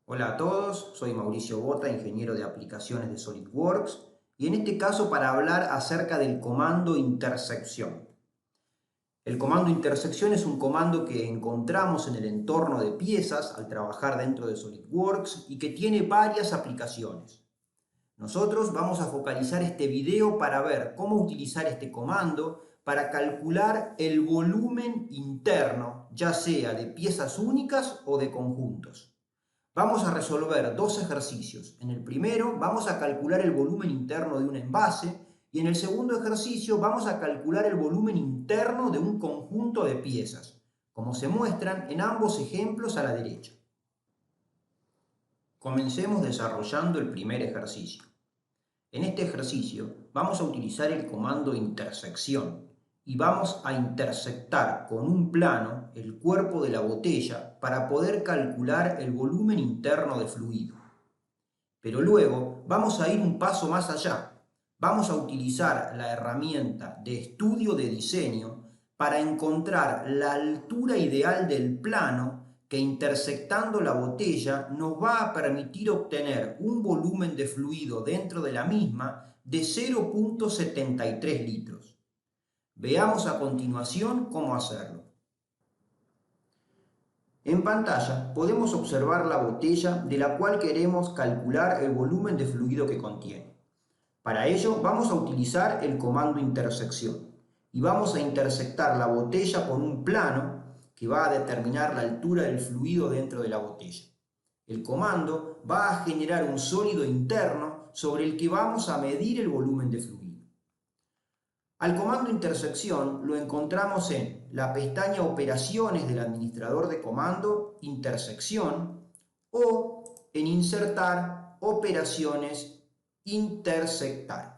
Hola a todos, soy Mauricio Bota, ingeniero de aplicaciones de SolidWorks, y en este caso para hablar acerca del comando intersección. El comando intersección es un comando que encontramos en el entorno de piezas al trabajar dentro de SolidWorks y que tiene varias aplicaciones. Nosotros vamos a focalizar este video para ver cómo utilizar este comando para calcular el volumen interno, ya sea de piezas únicas o de conjuntos. Vamos a resolver dos ejercicios. En el primero vamos a calcular el volumen interno de un envase y en el segundo ejercicio vamos a calcular el volumen interno de un conjunto de piezas, como se muestran en ambos ejemplos a la derecha. Comencemos desarrollando el primer ejercicio. En este ejercicio vamos a utilizar el comando intersección y vamos a intersectar con un plano el cuerpo de la botella para poder calcular el volumen interno de fluido. Pero luego vamos a ir un paso más allá. Vamos a utilizar la herramienta de estudio de diseño para encontrar la altura ideal del plano que intersectando la botella nos va a permitir obtener un volumen de fluido dentro de la misma de 0,73 litros. Veamos a continuación cómo hacerlo. En pantalla podemos observar la botella de la cual queremos calcular el volumen de fluido que contiene. Para ello vamos a utilizar el comando intersección y vamos a intersectar la botella con un plano que va a determinar la altura del fluido dentro de la botella. El comando va a generar un sólido interno sobre el que vamos a medir el volumen de fluido. Al comando intersección lo encontramos en la pestaña Operaciones del administrador de comando, Intersección, o en Insertar, Operaciones, Intersectar.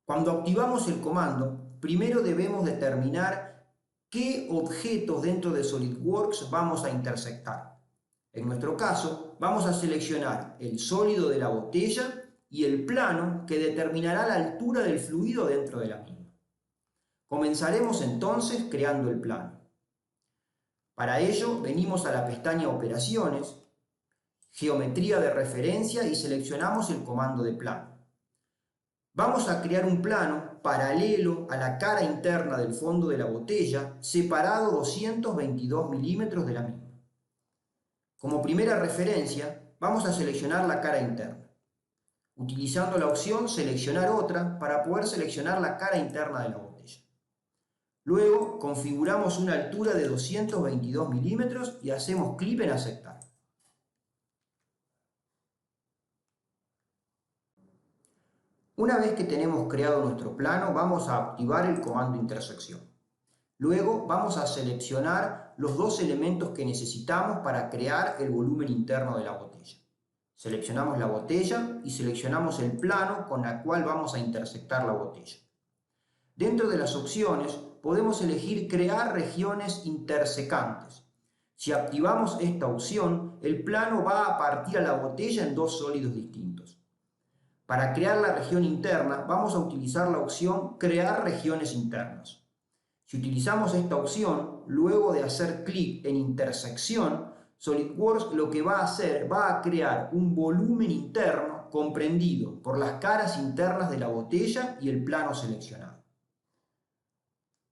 Cuando activamos el comando, primero debemos determinar qué objetos dentro de SolidWorks vamos a intersectar. En nuestro caso, vamos a seleccionar el sólido de la botella y el plano que determinará la altura del fluido dentro de la misma. Comenzaremos entonces creando el plano. Para ello venimos a la pestaña Operaciones, Geometría de referencia y seleccionamos el comando de plano. Vamos a crear un plano paralelo a la cara interna del fondo de la botella, separado 222 milímetros de la misma. Como primera referencia, vamos a seleccionar la cara interna, utilizando la opción Seleccionar otra para poder seleccionar la cara interna de la botella. Luego configuramos una altura de 222 milímetros y hacemos clic en Aceptar. Una vez que tenemos creado nuestro plano, vamos a activar el comando intersección. Luego vamos a seleccionar los dos elementos que necesitamos para crear el volumen interno de la botella. Seleccionamos la botella y seleccionamos el plano con el cual vamos a intersectar la botella. Dentro de las opciones podemos elegir crear regiones intersecantes. Si activamos esta opción, el plano va a partir a la botella en dos sólidos distintos. Para crear la región interna vamos a utilizar la opción Crear regiones internas. Si utilizamos esta opción, luego de hacer clic en intersección, SolidWorks lo que va a hacer va a crear un volumen interno comprendido por las caras internas de la botella y el plano seleccionado.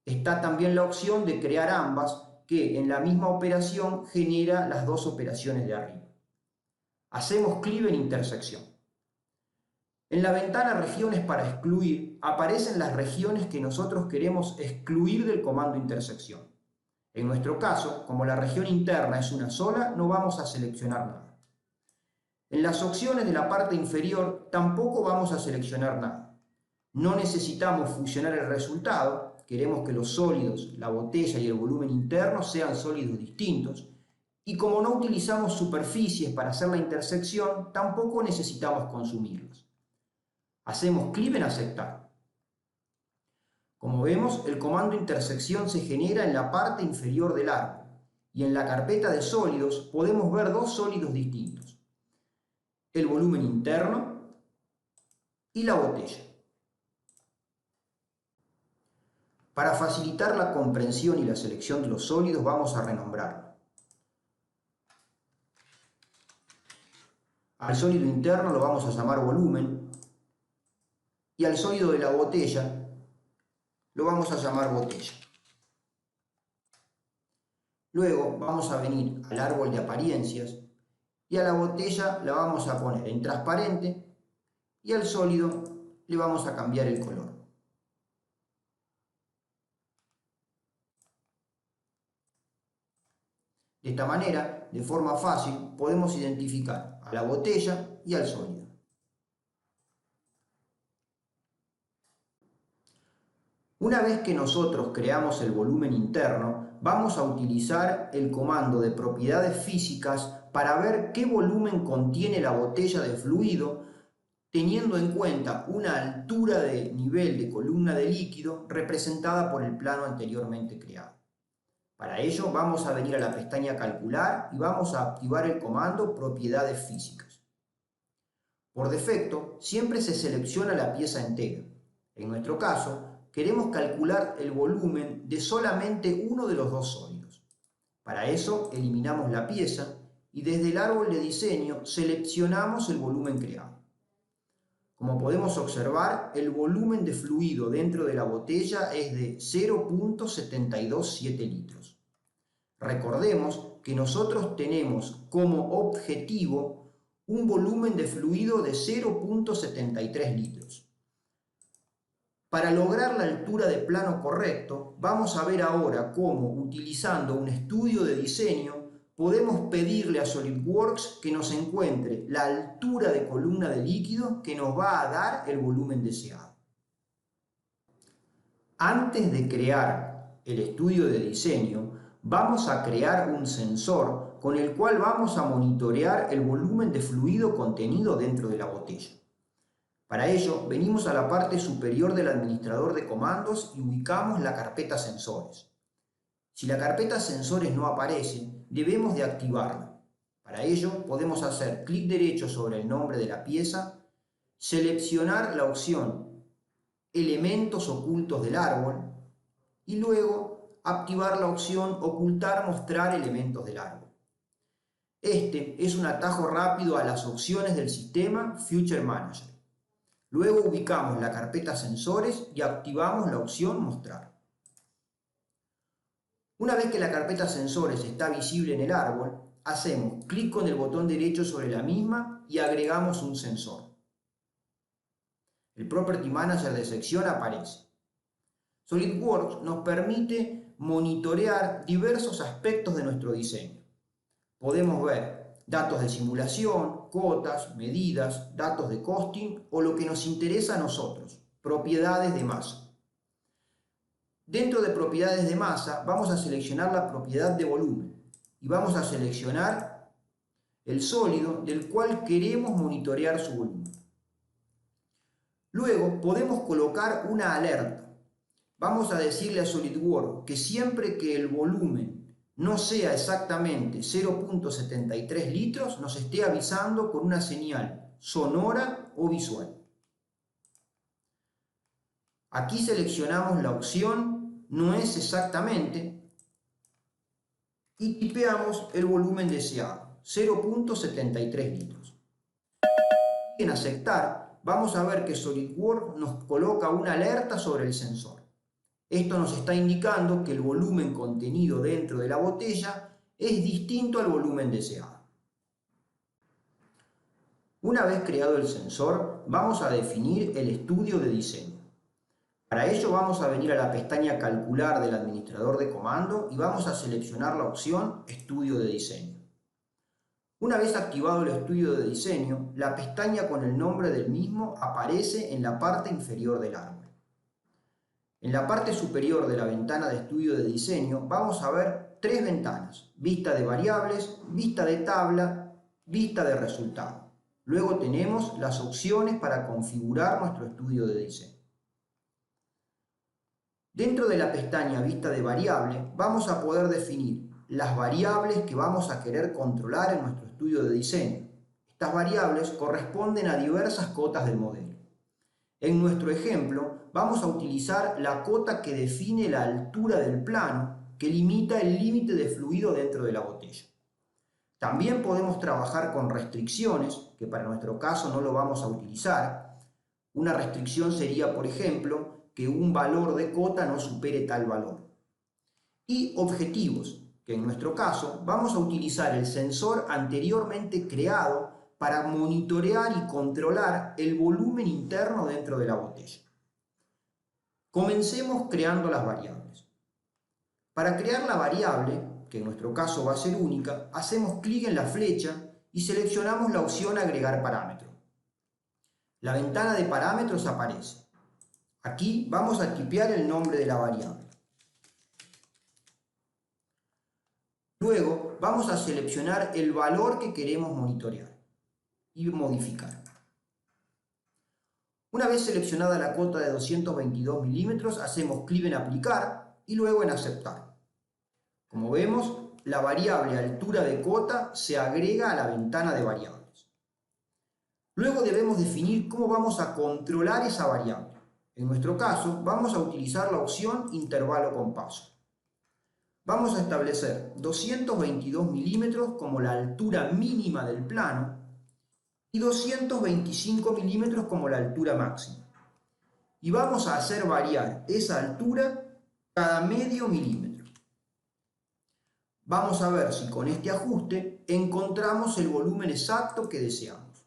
Está también la opción de crear ambas, que en la misma operación genera las dos operaciones de arriba. Hacemos clic en intersección. En la ventana Regiones para excluir aparecen las regiones que nosotros queremos excluir del comando intersección. En nuestro caso, como la región interna es una sola, no vamos a seleccionar nada. En las opciones de la parte inferior tampoco vamos a seleccionar nada. No necesitamos fusionar el resultado, queremos que los sólidos, la botella y el volumen interno sean sólidos distintos, y como no utilizamos superficies para hacer la intersección, tampoco necesitamos consumirlos. Hacemos clic en Aceptar. Como vemos, el comando intersección se genera en la parte inferior del árbol, y en la carpeta de sólidos podemos ver dos sólidos distintos: el volumen interno y la botella. Para facilitar la comprensión y la selección de los sólidos vamos a renombrarlo. Al sólido interno lo vamos a llamar volumen y al sólido de la botella lo vamos a llamar botella. Luego vamos a venir al árbol de apariencias y a la botella la vamos a poner en transparente y al sólido le vamos a cambiar el color. De esta manera, de forma fácil, podemos identificar a la botella y al sólido. Una vez que nosotros creamos el volumen interno, vamos a utilizar el comando de propiedades físicas para ver qué volumen contiene la botella de fluido, teniendo en cuenta una altura de nivel de columna de líquido representada por el plano anteriormente creado. Para ello vamos a venir a la pestaña Calcular y vamos a activar el comando Propiedades físicas. Por defecto, siempre se selecciona la pieza entera. En nuestro caso, queremos calcular el volumen de solamente uno de los dos sólidos. Para eso, eliminamos la pieza y desde el árbol de diseño seleccionamos el volumen creado. Como podemos observar, el volumen de fluido dentro de la botella es de 0.727 litros. Recordemos que nosotros tenemos como objetivo un volumen de fluido de 0.73 litros. Para lograr la altura de plano correcto, vamos a ver ahora cómo, utilizando un estudio de diseño, podemos pedirle a SolidWorks que nos encuentre la altura de columna de líquido que nos va a dar el volumen deseado. Antes de crear el estudio de diseño, vamos a crear un sensor con el cual vamos a monitorear el volumen de fluido contenido dentro de la botella. Para ello, venimos a la parte superior del administrador de comandos y ubicamos la carpeta Sensores. Si la carpeta Sensores no aparece, debemos de activarla. Para ello, podemos hacer clic derecho sobre el nombre de la pieza, seleccionar la opción Elementos ocultos del árbol y luego activar la opción Ocultar mostrar elementos del árbol. Este es un atajo rápido a las opciones del sistema Future Manager. Luego ubicamos la carpeta Sensores y activamos la opción Mostrar. Una vez que la carpeta Sensores está visible en el árbol, hacemos clic con el botón derecho sobre la misma y agregamos un sensor. El Property Manager de sección aparece. SolidWorks nos permite monitorear diversos aspectos de nuestro diseño. Podemos ver datos de simulación, cotas, medidas, datos de costing o lo que nos interesa a nosotros, propiedades de masa. Dentro de propiedades de masa vamos a seleccionar la propiedad de volumen y vamos a seleccionar el sólido del cual queremos monitorear su volumen. Luego podemos colocar una alerta. Vamos a decirle a SolidWorks que siempre que el volumen no sea exactamente 0.73 litros, nos esté avisando con una señal sonora o visual. Aquí seleccionamos la opción No es exactamente y tipeamos el volumen deseado, 0.73 litros. En aceptar, vamos a ver que SolidWorks nos coloca una alerta sobre el sensor. Esto nos está indicando que el volumen contenido dentro de la botella es distinto al volumen deseado. Una vez creado el sensor, vamos a definir el estudio de diseño. Para ello vamos a venir a la pestaña Calcular del administrador de comando y vamos a seleccionar la opción Estudio de diseño. Una vez activado el estudio de diseño, la pestaña con el nombre del mismo aparece en la parte inferior del árbol. En la parte superior de la ventana de estudio de diseño vamos a ver tres ventanas: vista de variables, vista de tabla, vista de resultado. Luego tenemos las opciones para configurar nuestro estudio de diseño. Dentro de la pestaña vista de variable vamos a poder definir las variables que vamos a querer controlar en nuestro estudio de diseño. Estas variables corresponden a diversas cotas del modelo. En nuestro ejemplo, vamos a utilizar la cota que define la altura del plano, que limita el límite de fluido dentro de la botella. También podemos trabajar con restricciones, que para nuestro caso no lo vamos a utilizar. Una restricción sería, por ejemplo, que un valor de cota no supere tal valor. Y objetivos, que en nuestro caso vamos a utilizar el sensor anteriormente creado para monitorear y controlar el volumen interno dentro de la botella. Comencemos creando las variables. Para crear la variable, que en nuestro caso va a ser única, hacemos clic en la flecha y seleccionamos la opción Agregar parámetro. La ventana de parámetros aparece. Aquí vamos a tipear el nombre de la variable. Luego vamos a seleccionar el valor que queremos monitorear y modificar. Una vez seleccionada la cota de 222 milímetros, hacemos clic en aplicar y luego en aceptar. Como vemos, la variable altura de cota se agrega a la ventana de variables. Luego debemos definir cómo vamos a controlar esa variable. En nuestro caso, vamos a utilizar la opción intervalo con paso. Vamos a establecer 222 milímetros como la altura mínima del plano y 225 milímetros como la altura máxima. Y vamos a hacer variar esa altura cada medio milímetro. Vamos a ver si con este ajuste encontramos el volumen exacto que deseamos.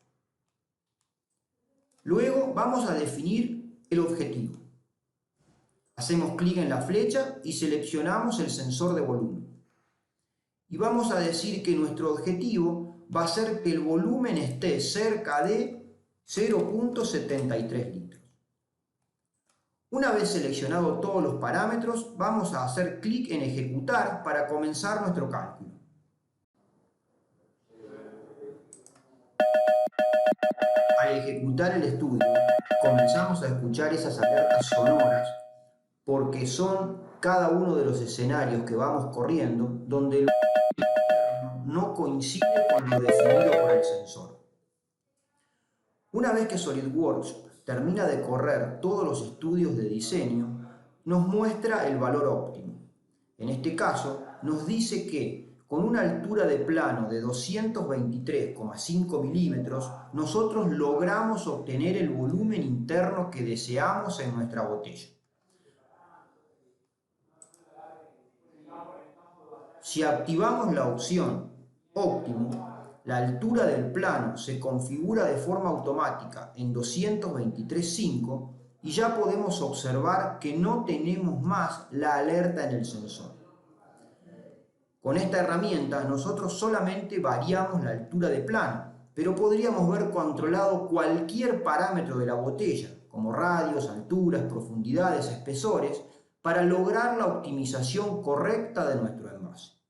Luego vamos a definir el objetivo. Hacemos clic en la flecha y seleccionamos el sensor de volumen. Y vamos a decir que nuestro objetivo va a ser que el volumen esté cerca de 0,73 litros. Una vez seleccionado todos los parámetros, vamos a hacer clic en ejecutar para comenzar nuestro cálculo. Al ejecutar el estudio, comenzamos a escuchar esas alertas sonoras porque son cada uno de los escenarios que vamos corriendo donde el no coincide con lo definido por el sensor. Una vez que SolidWorks termina de correr todos los estudios de diseño, nos muestra el valor óptimo. En este caso, nos dice que con una altura de plano de 223,5 milímetros, nosotros logramos obtener el volumen interno que deseamos en nuestra botella. Si activamos la opción óptimo, la altura del plano se configura de forma automática en 223,5 y ya podemos observar que no tenemos más la alerta en el sensor. Con esta herramienta nosotros solamente variamos la altura de plano, pero podríamos ver controlado cualquier parámetro de la botella, como radios, alturas, profundidades, espesores, para lograr la optimización correcta de nuestro envase.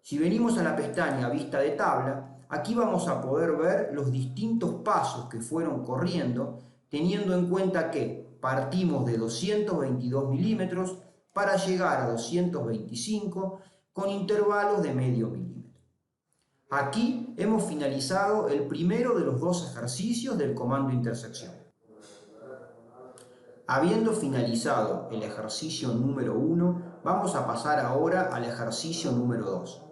Si venimos a la pestaña Vista de tabla, aquí vamos a poder ver los distintos pasos que fueron corriendo, teniendo en cuenta que partimos de 222 milímetros para llegar a 225 con intervalos de medio milímetro. Aquí hemos finalizado el primero de los dos ejercicios del comando intersección. Habiendo finalizado el ejercicio número 1, vamos a pasar ahora al ejercicio número 2.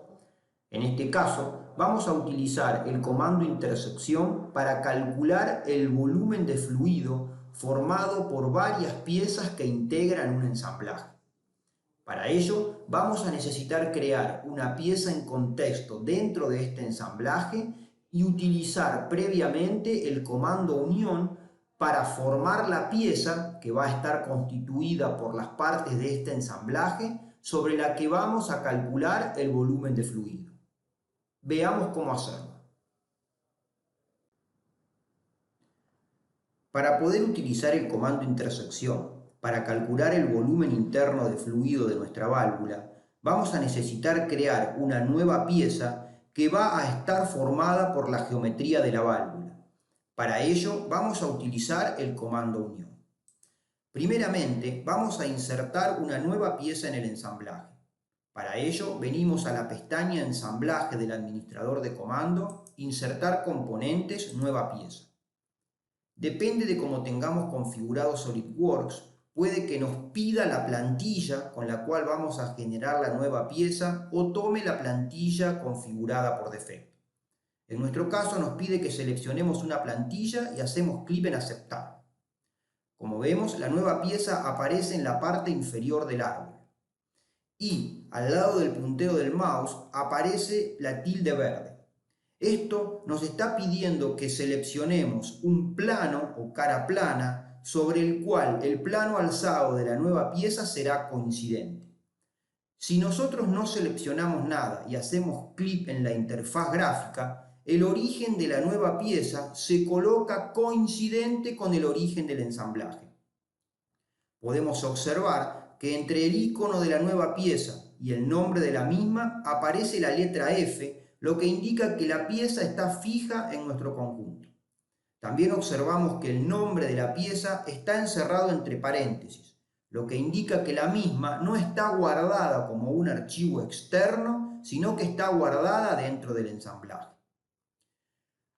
En este caso, vamos a utilizar el comando intersección para calcular el volumen de fluido formado por varias piezas que integran un ensamblaje. Para ello, vamos a necesitar crear una pieza en contexto dentro de este ensamblaje y utilizar previamente el comando unión para formar la pieza que va a estar constituida por las partes de este ensamblaje sobre la que vamos a calcular el volumen de fluido. Veamos cómo hacerlo. Para poder utilizar el comando intersección para calcular el volumen interno de fluido de nuestra válvula, vamos a necesitar crear una nueva pieza que va a estar formada por la geometría de la válvula. Para ello vamos a utilizar el comando unión. Primeramente vamos a insertar una nueva pieza en el ensamblaje. Para ello venimos a la pestaña Ensamblaje del administrador de comando, Insertar componentes, nueva pieza. Depende de cómo tengamos configurado SolidWorks, puede que nos pida la plantilla con la cual vamos a generar la nueva pieza o tome la plantilla configurada por defecto. En nuestro caso nos pide que seleccionemos una plantilla y hacemos clic en aceptar. Como vemos, la nueva pieza aparece en la parte inferior del árbol. Y al lado del puntero del mouse aparece la tilde verde. Esto nos está pidiendo que seleccionemos un plano o cara plana sobre el cual el plano alzado de la nueva pieza será coincidente. Si nosotros no seleccionamos nada y hacemos clic en la interfaz gráfica, el origen de la nueva pieza se coloca coincidente con el origen del ensamblaje. Podemos observar que entre el icono de la nueva pieza y el nombre de la misma aparece la letra F, lo que indica que la pieza está fija en nuestro conjunto. También observamos que el nombre de la pieza está encerrado entre paréntesis, lo que indica que la misma no está guardada como un archivo externo, sino que está guardada dentro del ensamblaje.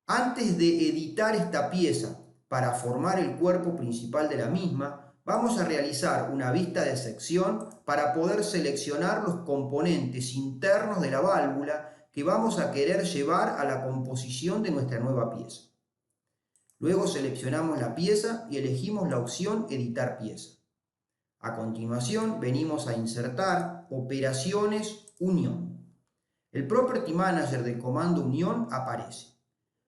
Antes de editar esta pieza para formar el cuerpo principal de la misma, vamos a realizar una vista de sección para poder seleccionar los componentes internos de la válvula que vamos a querer llevar a la composición de nuestra nueva pieza. Luego seleccionamos la pieza y elegimos la opción Editar pieza. A continuación venimos a insertar Operaciones Unión. El Property Manager del comando Unión aparece.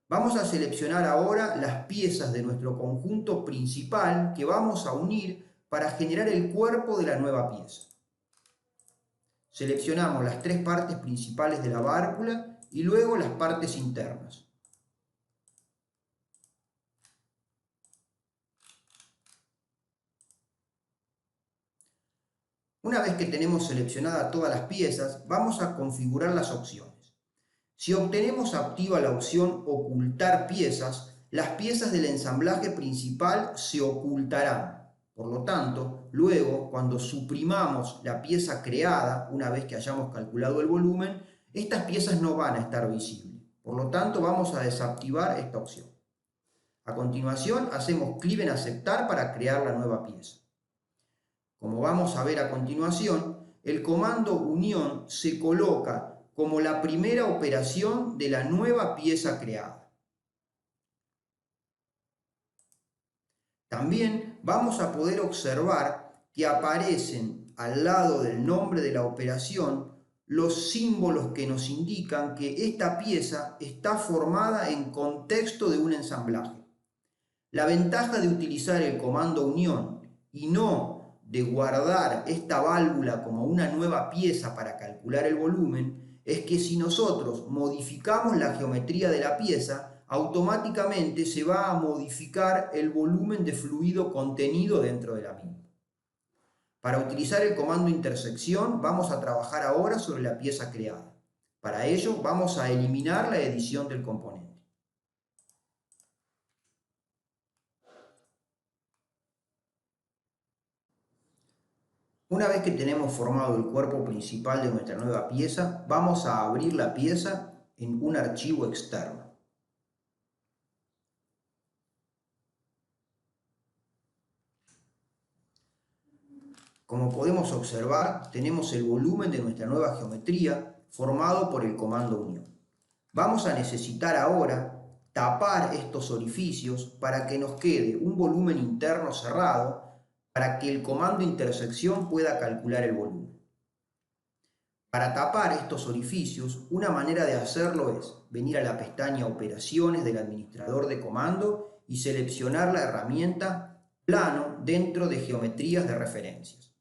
Vamos a seleccionar ahora las piezas de nuestro conjunto principal que vamos a unir para generar el cuerpo de la nueva pieza. Seleccionamos las tres partes principales de la válvula y luego las partes internas. Una vez que tenemos seleccionadas todas las piezas, vamos a configurar las opciones. Si obtenemos activa la opción Ocultar piezas, las piezas del ensamblaje principal se ocultarán. Por lo tanto, luego, cuando suprimamos la pieza creada, una vez que hayamos calculado el volumen, estas piezas no van a estar visibles. Por lo tanto, vamos a desactivar esta opción. A continuación, hacemos clic en Aceptar para crear la nueva pieza. Como vamos a ver a continuación, el comando Unión se coloca como la primera operación de la nueva pieza creada. También vamos a poder observar que aparecen al lado del nombre de la operación los símbolos que nos indican que esta pieza está formada en contexto de un ensamblaje. La ventaja de utilizar el comando unión y no de guardar esta válvula como una nueva pieza para calcular el volumen es que si nosotros modificamos la geometría de la pieza, automáticamente se va a modificar el volumen de fluido contenido dentro de la misma. Para utilizar el comando intersección vamos a trabajar ahora sobre la pieza creada. Para ello vamos a eliminar la edición del componente. Una vez que tenemos formado el cuerpo principal de nuestra nueva pieza, vamos a abrir la pieza en un archivo externo. Como podemos observar, tenemos el volumen de nuestra nueva geometría formado por el comando unión. Vamos a necesitar ahora tapar estos orificios para que nos quede un volumen interno cerrado para que el comando intersección pueda calcular el volumen. Para tapar estos orificios, una manera de hacerlo es venir a la pestaña Operaciones del administrador de comando y seleccionar la herramienta Plano dentro de Geometrías de referencias.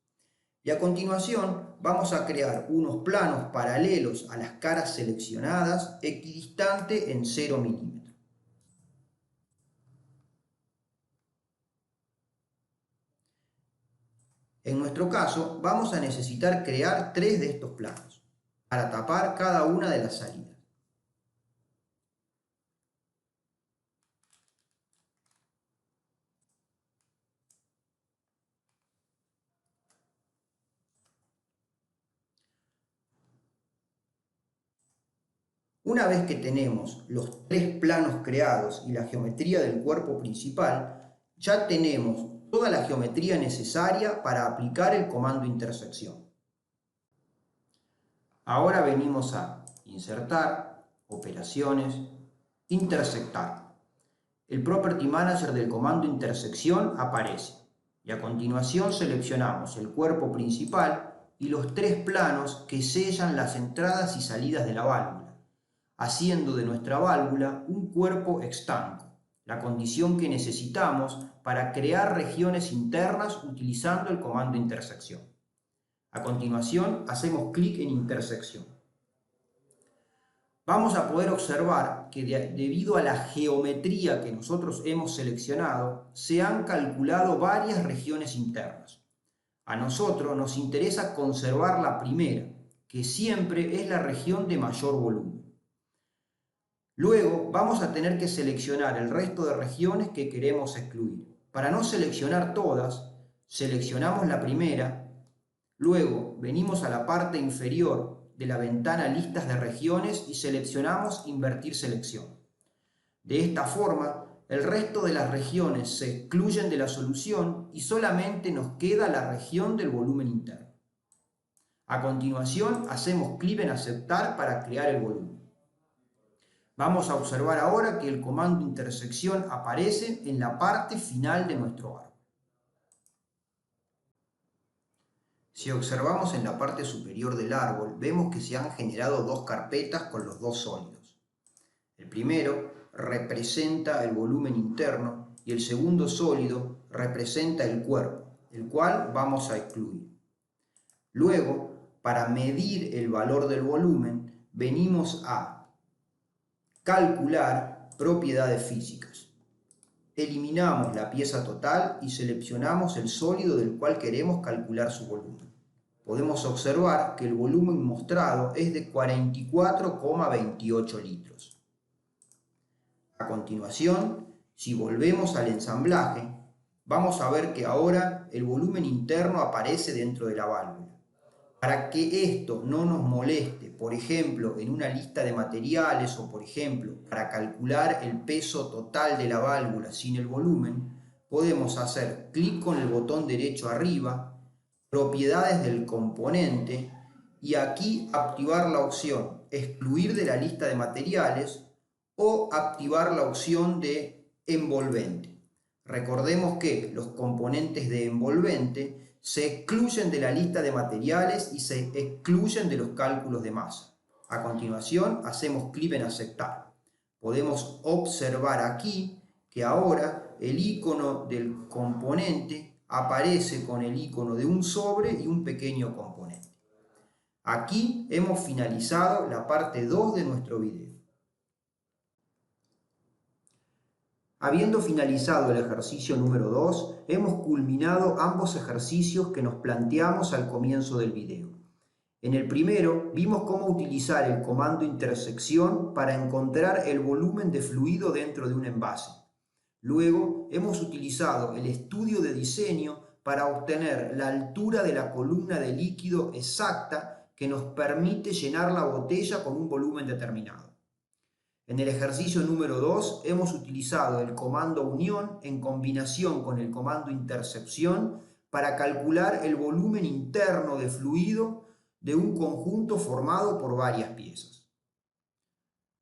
Y a continuación vamos a crear unos planos paralelos a las caras seleccionadas equidistante en 0 milímetros. En nuestro caso, vamos a necesitar crear 3 de estos planos para tapar cada una de las salidas. Una vez que tenemos los 3 planos creados y la geometría del cuerpo principal, ya tenemos toda la geometría necesaria para aplicar el comando intersección. Ahora venimos a insertar, operaciones, intersectar. El Property Manager del comando intersección aparece y a continuación seleccionamos el cuerpo principal y los tres planos que sellan las entradas y salidas de la válvula, haciendo de nuestra válvula un cuerpo estanco, la condición que necesitamos para crear regiones internas utilizando el comando intersección. A continuación hacemos clic en intersección. Vamos a poder observar que debido a la geometría que nosotros hemos seleccionado, se han calculado varias regiones internas. A nosotros nos interesa conservar la primera, que siempre es la región de mayor volumen. Luego vamos a tener que seleccionar el resto de regiones que queremos excluir. Para no seleccionar todas, seleccionamos la primera, luego venimos a la parte inferior de la ventana listas de regiones y seleccionamos invertir selección. De esta forma, el resto de las regiones se excluyen de la solución y solamente nos queda la región del volumen interno. A continuación, hacemos clic en aceptar para crear el volumen. Vamos a observar ahora que el comando intersección aparece en la parte final de nuestro árbol. Si observamos en la parte superior del árbol, vemos que se han generado dos carpetas con los dos sólidos. El primero representa el volumen interno y el segundo sólido representa el cuerpo, el cual vamos a excluir. Luego, para medir el valor del volumen, venimos a calcular propiedades físicas. Eliminamos la pieza total y seleccionamos el sólido del cual queremos calcular su volumen. Podemos observar que el volumen mostrado es de 44,28 litros. A continuación, si volvemos al ensamblaje, vamos a ver que ahora el volumen interno aparece dentro de la válvula. Para que esto no nos moleste, por ejemplo, en una lista de materiales o, por ejemplo, para calcular el peso total de la válvula sin el volumen, podemos hacer clic con el botón derecho arriba, propiedades del componente, y aquí activar la opción excluir de la lista de materiales o activar la opción de envolvente. Recordemos que los componentes de envolvente se excluyen de la lista de materiales y se excluyen de los cálculos de masa. A continuación hacemos clic en aceptar. Podemos observar aquí que ahora el icono del componente aparece con el icono de un sobre y un pequeño componente. Aquí hemos finalizado la parte 2 de nuestro video. Habiendo finalizado el ejercicio número 2, hemos culminado ambos ejercicios que nos planteamos al comienzo del video. En el primero, vimos cómo utilizar el comando intersección para encontrar el volumen de fluido dentro de un envase. Luego, hemos utilizado el estudio de diseño para obtener la altura de la columna de líquido exacta que nos permite llenar la botella con un volumen determinado. En el ejercicio número 2 hemos utilizado el comando unión en combinación con el comando intercepción para calcular el volumen interno de fluido de un conjunto formado por varias piezas.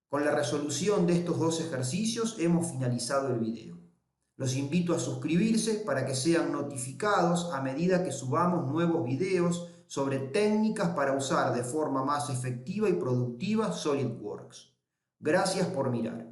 Con la resolución de estos dos ejercicios hemos finalizado el video. Los invito a suscribirse para que sean notificados a medida que subamos nuevos videos sobre técnicas para usar de forma más efectiva y productiva SolidWorks. Gracias por mirar.